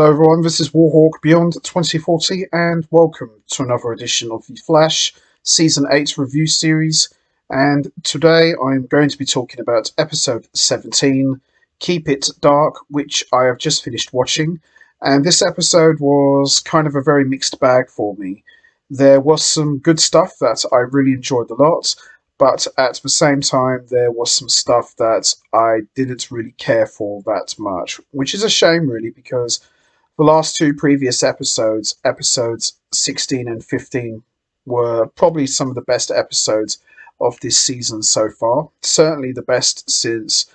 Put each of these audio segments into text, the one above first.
Hello everyone, this is Warhawk Beyond 2040 and welcome to another edition of the Flash Season 8 review series. And today I'm going to be talking about episode 17, Keep It Dark, which I have just finished watching. And this episode was kind of a very mixed bag for me. There was some good stuff that I really enjoyed a lot, but at the same time there was some stuff that I didn't really care for that much, which is a shame really, because the last two previous episodes, episodes 16 and 15, were probably some of the best episodes of this season so far. Certainly the best since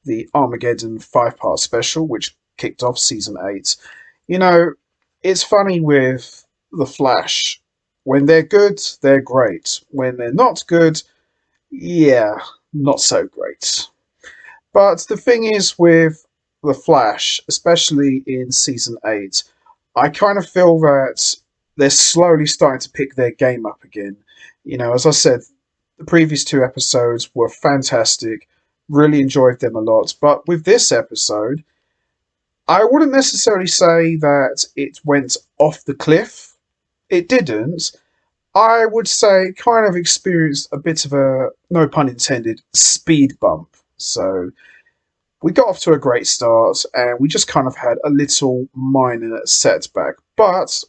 the Armageddon 5-part special, which kicked off season 8. You know, it's funny with The Flash. When they're good, they're great. When they're not good, yeah, not so great. But the thing is with The Flash, especially in season 8, I kind of feel that they're slowly starting to pick their game up again. You know, as I said, the previous two episodes were fantastic, really enjoyed them a lot, but with this episode, I wouldn't necessarily say that it went off the cliff. It didn't. I would say it kind of experienced a bit of a, no pun intended, speed bump. So we got off to a great start and we just kind of had a little minor setback. But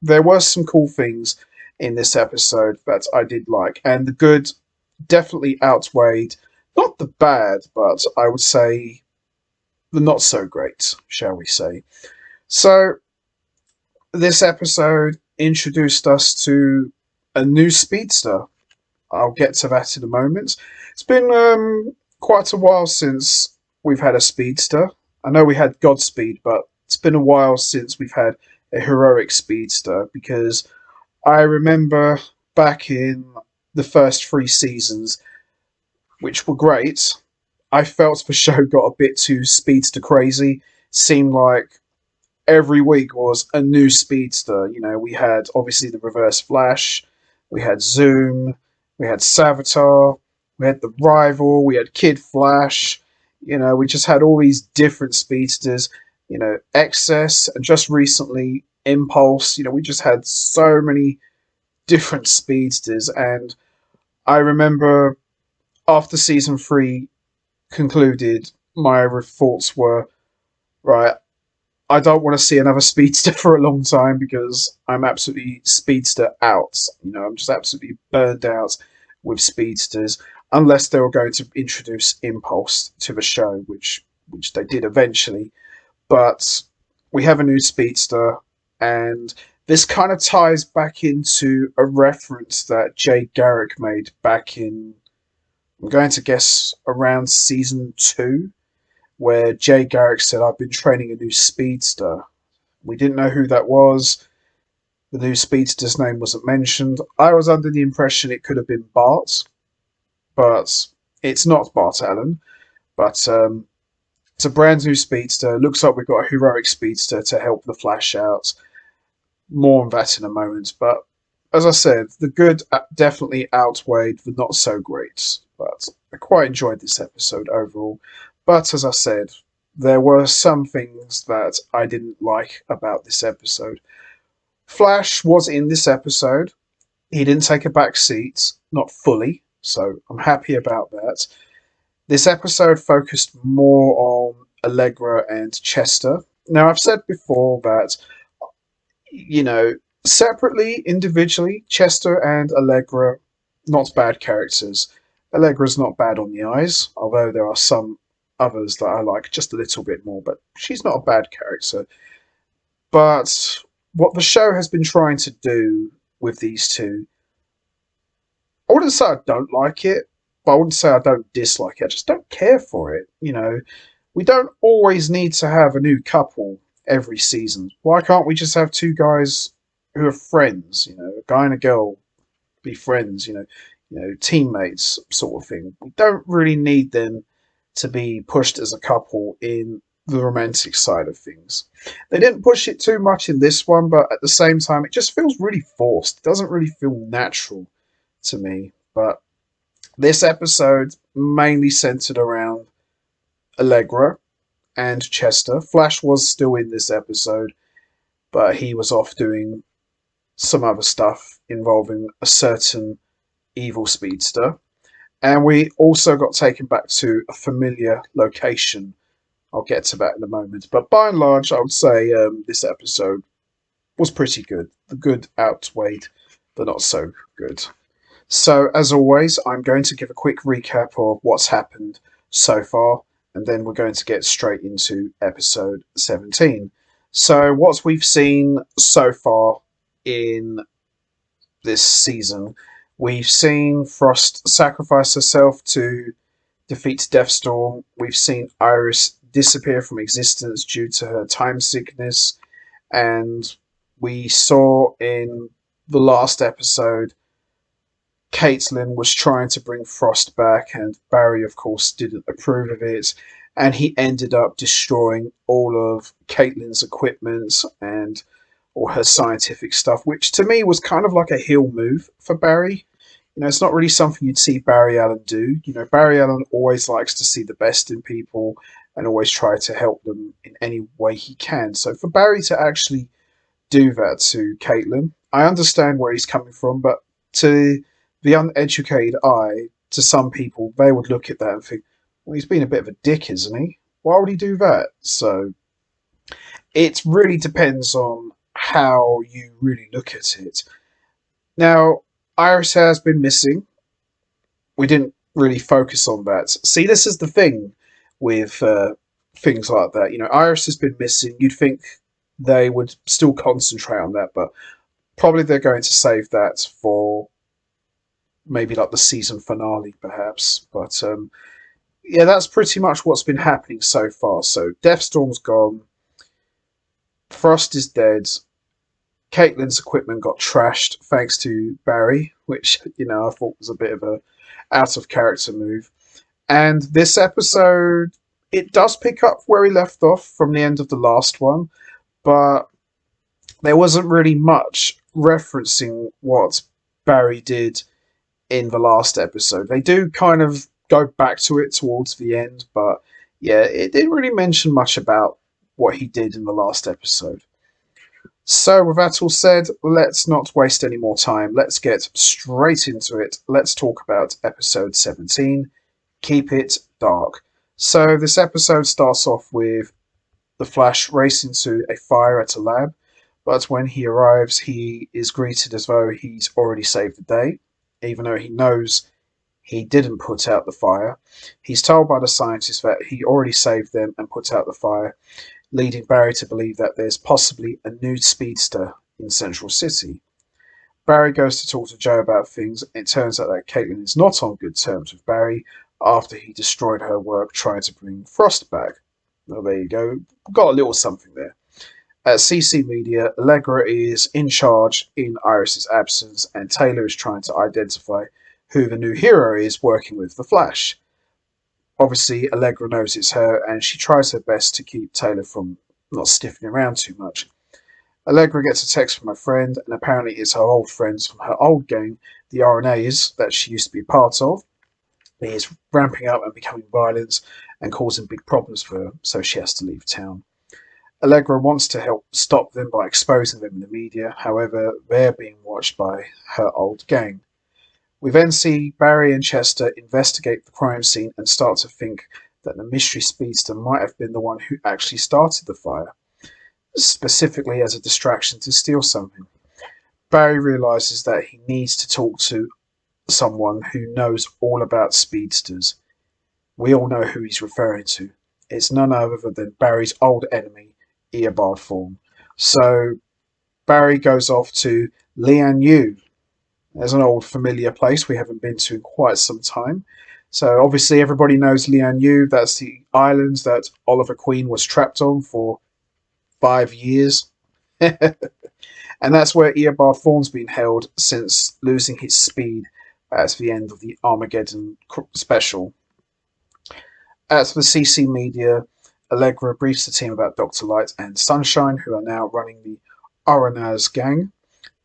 there were some cool things in this episode that I did like, and the good definitely outweighed, not the bad, but I would say the not so great, shall we say. So this episode introduced us to a new speedster. I'll get to that in a moment. It's been quite a while since we've had a speedster. I know we had Godspeed, but it's been a while since we've had a heroic speedster, because I remember back in the first 3 seasons, which were great, I felt the show got a bit too speedster crazy. Seemed like every week was a new speedster. You know, we had obviously the Reverse Flash, we had Zoom, we had Savitar, we had the Rival, we had Kid Flash. You know, we just had all these different speedsters. You know, Excess, and just recently Impulse. You know, we just had so many different speedsters, and I remember after season 3 concluded, my thoughts were, right, I don't want to see another speedster for a long time, because I'm absolutely speedster out. You know, I'm just absolutely burned out with speedsters, unless they were going to introduce Impulse to the show, which they did eventually. But we have a new speedster, and this kind of ties back into a reference that Jay Garrick made back in, I'm going to guess, around season 2, where Jay Garrick said, I've been training a new speedster. We didn't know who that was. The new speedster's name wasn't mentioned. I was under the impression it could have been Bart, but it's not Bart Allen. But it's a brand new speedster. Looks like we've got a heroic speedster to help the Flash out. More on that in a moment. But as I said, the good definitely outweighed the not so great. But I quite enjoyed this episode overall. But as I said, there were some things that I didn't like about this episode. Flash was in this episode. He didn't take a back seat, not fully, so I'm happy about that. This episode focused more on Allegra and Chester. Now, I've said before that, you know, separately, individually, Chester and Allegra, not bad characters. Allegra's not bad on the eyes, although there are some others that I like just a little bit more, but she's not a bad character. But what the show has been trying to do with these two, I wouldn't say I don't like it, but I wouldn't say I don't dislike it. I just don't care for it. You know, we don't always need to have a new couple every season. Why can't we just have two guys who are friends? You know, a guy and a girl be friends. You know, teammates sort of thing. We don't really need them to be pushed as a couple in the romantic side of things. They didn't push it too much in this one, but at the same time, it just feels really forced. It doesn't really feel natural to me. But this episode mainly centered around Allegra and Chester. Flash was still in this episode, but he was off doing some other stuff involving a certain evil speedster. And we also got taken back to a familiar location. I'll get to that in a moment. But by and large, I would say this episode was pretty good. The good outweighed the not so good. So, as always, I'm going to give a quick recap of what's happened so far, and then we're going to get straight into episode 17. So, what we've seen so far in this season, we've seen Frost sacrifice herself to defeat Deathstorm. We've seen Iris disappear from existence due to her time sickness, and we saw in the last episode Caitlin was trying to bring Frost back, and Barry, of course, didn't approve of it. And he ended up destroying all of Caitlin's equipment and all her scientific stuff, which to me was kind of like a heel move for Barry. It's not really something you'd see Barry Allen do. Barry Allen always likes to see the best in people and always try to help them in any way he can. So for Barry to actually do that to Caitlin, I understand where he's coming from, but to the uneducated eye, to some people, they would look at that and think, well, he's been a bit of a dick, isn't he? Why would he do that? So it really depends on how you really look at it. Now, Iris has been missing. We didn't really focus on that. See, this is the thing with things like that. Iris has been missing. You'd think they would still concentrate on that, but probably they're going to save that for maybe like the season finale, perhaps. But yeah, that's pretty much what's been happening so far. So Deathstorm's gone. Frost is dead. Caitlin's equipment got trashed thanks to Barry, which I thought was a bit of a out of character move. And this episode, it does pick up where he left off from the end of the last one, but there wasn't really much referencing what Barry did in the last episode. They do kind of go back to it towards the end, but yeah, it didn't really mention much about what he did in the last episode. So with that all said, let's not waste any more time. Let's get straight into it. Let's talk about episode 17, Keep It Dark. So this episode starts off with the Flash racing to a fire at a lab, but when he arrives, he is greeted as though he's already saved the day, even though he knows he didn't put out the fire. He's told by the scientists that he already saved them and put out the fire, leading Barry to believe that there's possibly a new speedster in Central City. Barry goes to talk to Joe about things, and it turns out that Caitlin is not on good terms with Barry after he destroyed her work trying to bring Frost back. Well, there you go. Got a little something there. At CC Media, Allegra is in charge in Iris's absence, and Taylor is trying to identify who the new hero is working with the Flash. Obviously, Allegra knows it's her, and she tries her best to keep Taylor from not stiffing around too much. Allegra gets a text from her friend, and apparently it's her old friends from her old gang, the RNAs, that she used to be a part of. He is ramping up and becoming violent and causing big problems for her, so she has to leave town. Allegra wants to help stop them by exposing them in the media, however, they're being watched by her old gang. We then see Barry and Chester investigate the crime scene and start to think that the mystery speedster might have been the one who actually started the fire, specifically as a distraction to steal something. Barry realizes that he needs to talk to someone who knows all about speedsters. We all know who he's referring to. It's none other than Barry's old enemy, Eobard Thawne. So Barry goes off to Lian Yu. There's an old familiar place we haven't been to in quite some time. So obviously everybody knows Lian Yu. That's the island that Oliver Queen was trapped on for 5 years. And that's where Eobard Thawne's been held since losing his speed at the end of the Armageddon special. At the CC Media, Allegra briefs the team about Dr. Light and Sunshine, who are now running the Aranaz gang.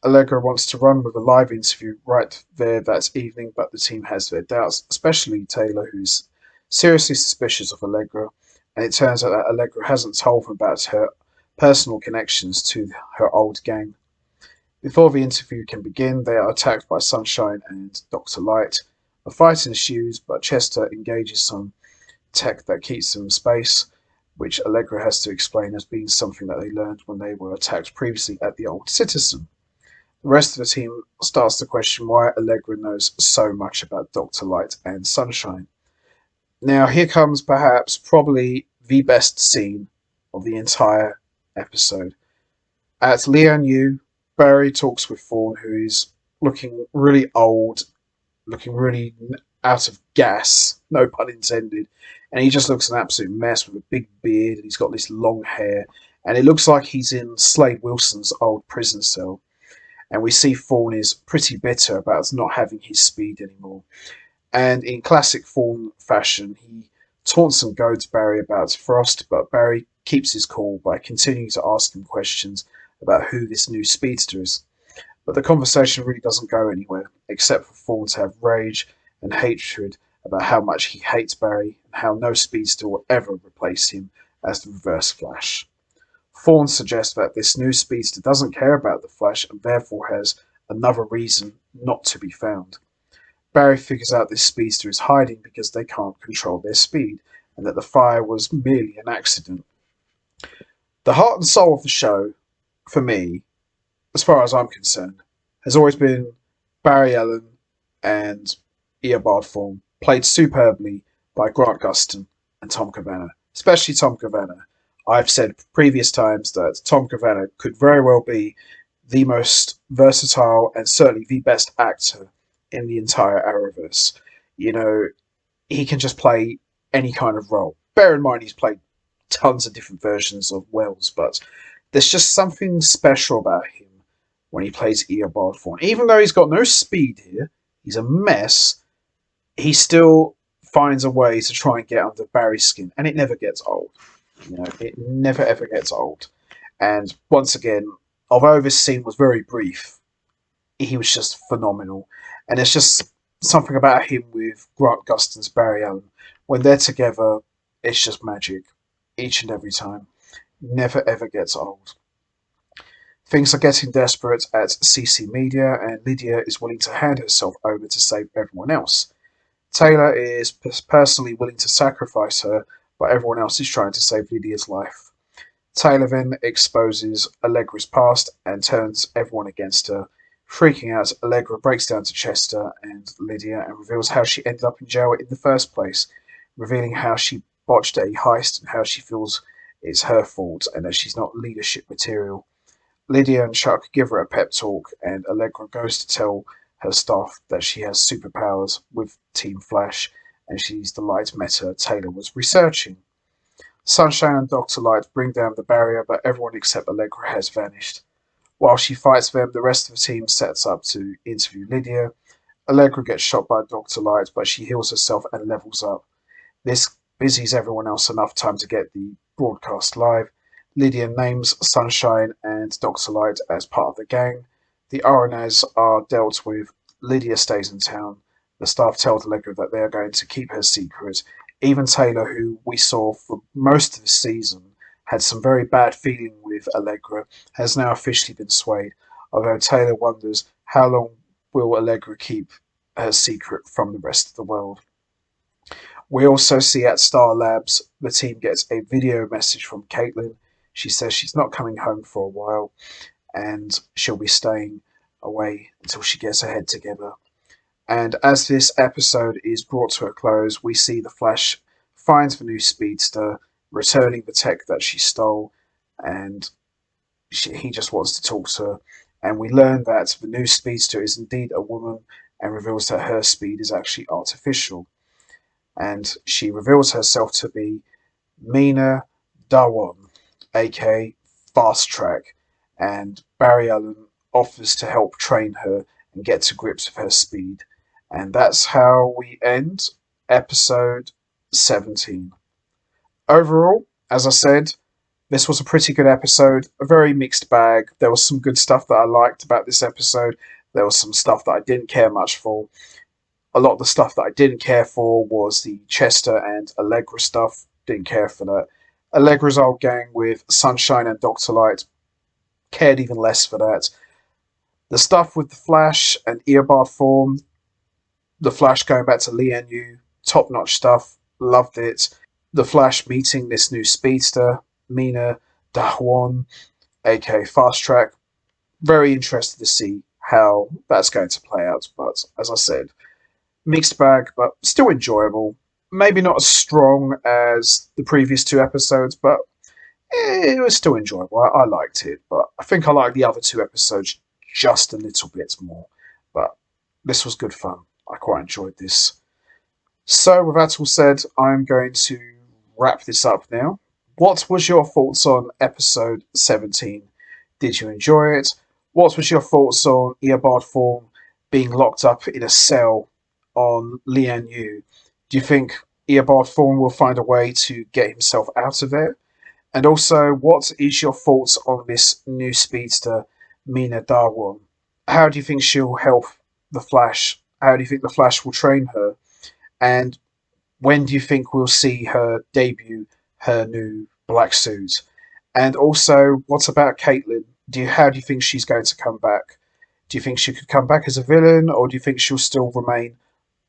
Allegra wants to run with a live interview right there that evening, but the team has their doubts, especially Taylor, who's seriously suspicious of Allegra, and it turns out that Allegra hasn't told them about her personal connections to her old gang. Before the interview can begin, they are attacked by Sunshine and Dr. Light. A fight ensues, but Chester engages some tech that keeps them in space, which Allegra has to explain as being something that they learned when they were attacked previously at the Old Citizen. The rest of the team starts to question why Allegra knows so much about Dr. Light and Sunshine. Now, here comes perhaps probably the best scene of the entire episode. At Lian Barry talks with Thorne, who is looking really old, looking really out of gas, no pun intended. And he just looks an absolute mess with a big beard, and he's got this long hair. And it looks like he's in Slade Wilson's old prison cell. And we see Thorne is pretty bitter about not having his speed anymore. And in classic Thorne fashion, he taunts and goads Barry about Frost, but Barry keeps his cool by continuing to ask him questions about who this new speedster is. But the conversation really doesn't go anywhere, except for Thorne to have rage and hatred about how much he hates Barry and how no speedster will ever replace him as the Reverse Flash. Thorne suggests that this new speedster doesn't care about the Flash and therefore has another reason not to be found. Barry figures out this speedster is hiding because they can't control their speed, and that the fire was merely an accident. The heart and soul of the show, for me, as far as I'm concerned, has always been Barry Allen and Eobard Thorne, played superbly by Grant Gustin and Tom Cavanagh, especially Tom Cavanagh. I've said previous times that Tom Cavanagh could very well be the most versatile and certainly the best actor in the entire Arrowverse. You know, he can just play any kind of role. Bear in mind, he's played tons of different versions of Wells, but there's just something special about him when he plays Eobard Thorne. Even though he's got no speed here, he's a mess, he still finds a way to try and get under Barry's skin, and it never gets old. You know, it never ever gets old. And once again, although this scene was very brief, he was just phenomenal. And it's just something about him with Grant Gustin's Barry Allen. When they're together, it's just magic. Each and every time. Never ever gets old. Things are getting desperate at CC Media, and Lydia is willing to hand herself over to save everyone else. Taylor is personally willing to sacrifice her, but everyone else is trying to save Lydia's life. Taylor then exposes Allegra's past and turns everyone against her. Freaking out, Allegra breaks down to Chester and Lydia and reveals how she ended up in jail in the first place, revealing how she botched a heist and how she feels it's her fault and that she's not leadership material. Lydia and Chuck give her a pep talk, and Allegra goes to tell her staff that she has superpowers with Team Flash, and she's the light meta Taylor was researching. Sunshine and Dr. Light bring down the barrier, but everyone except Allegra has vanished. While she fights them, the rest of the team sets up to interview Lydia. Allegra gets shot by Dr. Light, but she heals herself and levels up. This busies everyone else enough time to get the broadcast live. Lydia names Sunshine and Dr. Light as part of the gang. The RNAs are dealt with. Lydia stays in town. The staff tell Allegra that they are going to keep her secret. Even Taylor, who we saw for most of the season, had some very bad feeling with Allegra, has now officially been swayed, although Taylor wonders how long will Allegra keep her secret from the rest of the world. We also see at Star Labs, the team gets a video message from Caitlin. She says she's not coming home for a while, and she'll be staying away until she gets her head together. And as this episode is brought to a close, we see the Flash finds the new speedster, returning the tech that she stole, and he just wants to talk to her. And we learn that the new speedster is indeed a woman, and reveals that her speed is actually artificial. And she reveals herself to be Mina Dawan, aka Fast Track, and Barry Allen offers to help train her and get to grips with her speed. And that's how we end episode 17. Overall, as I said, this was a pretty good episode, a very mixed bag. There was some good stuff that I liked about this episode. There was some stuff that I didn't care much for. A lot of the stuff that I didn't care for was the Chester and Allegra stuff. Didn't care for that. Allegra's old gang with Sunshine and Dr. Light, cared even less for that. The stuff with the Flash and Eobard form, the Flash going back to Lian Yu, top notch stuff, loved it. The Flash meeting this new speedster, Mina Dahwan, aka Fast Track. Very interested to see how that's going to play out. But as I said, mixed bag, but still enjoyable. Maybe not as strong as the previous two episodes, but it was still enjoyable. I liked it, but I think I liked the other two episodes just a little bit more. But this was good fun. I quite enjoyed this. So, with that all said, I'm going to wrap this up now. What was your thoughts on episode 17? Did you enjoy it? What was your thoughts on Eobard Form being locked up in a cell on Lian Yu? Do you think Eobard Form will find a way to get himself out of there? And also, what is your thoughts on this new speedster, Mina Darwan? How do you think she'll help the Flash? How do you think the Flash will train her? And when do you think we'll see her debut her new black suit? And also, what about Caitlin? How do you think she's going to come back? Do you think she could come back as a villain, or do you think she'll still remain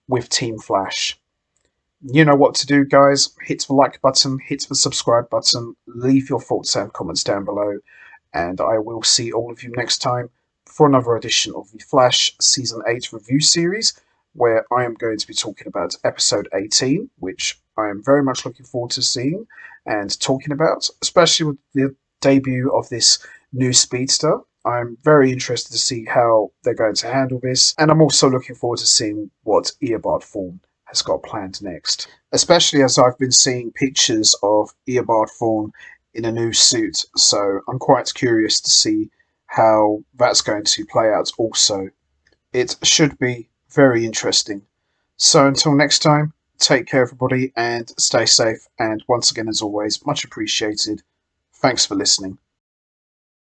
with Team Flash? You know what to do, guys. Hit the like button, hit the subscribe button, leave your thoughts and comments down below, and I will see all of you next time for another edition of the Flash Season 8 review series, where I am going to be talking about episode 18, which I am very much looking forward to seeing and talking about, especially with the debut of this new speedster. I'm very interested to see how they're going to handle this, and I'm also looking forward to seeing what Eobard Form has got planned next, especially as I've been seeing pictures of Eobard Form in a new suit, so I'm quite curious to see how that's going to play out also. It should be very interesting. So until next time, take care everybody and stay safe, and once again as always, much appreciated. Thanks for listening.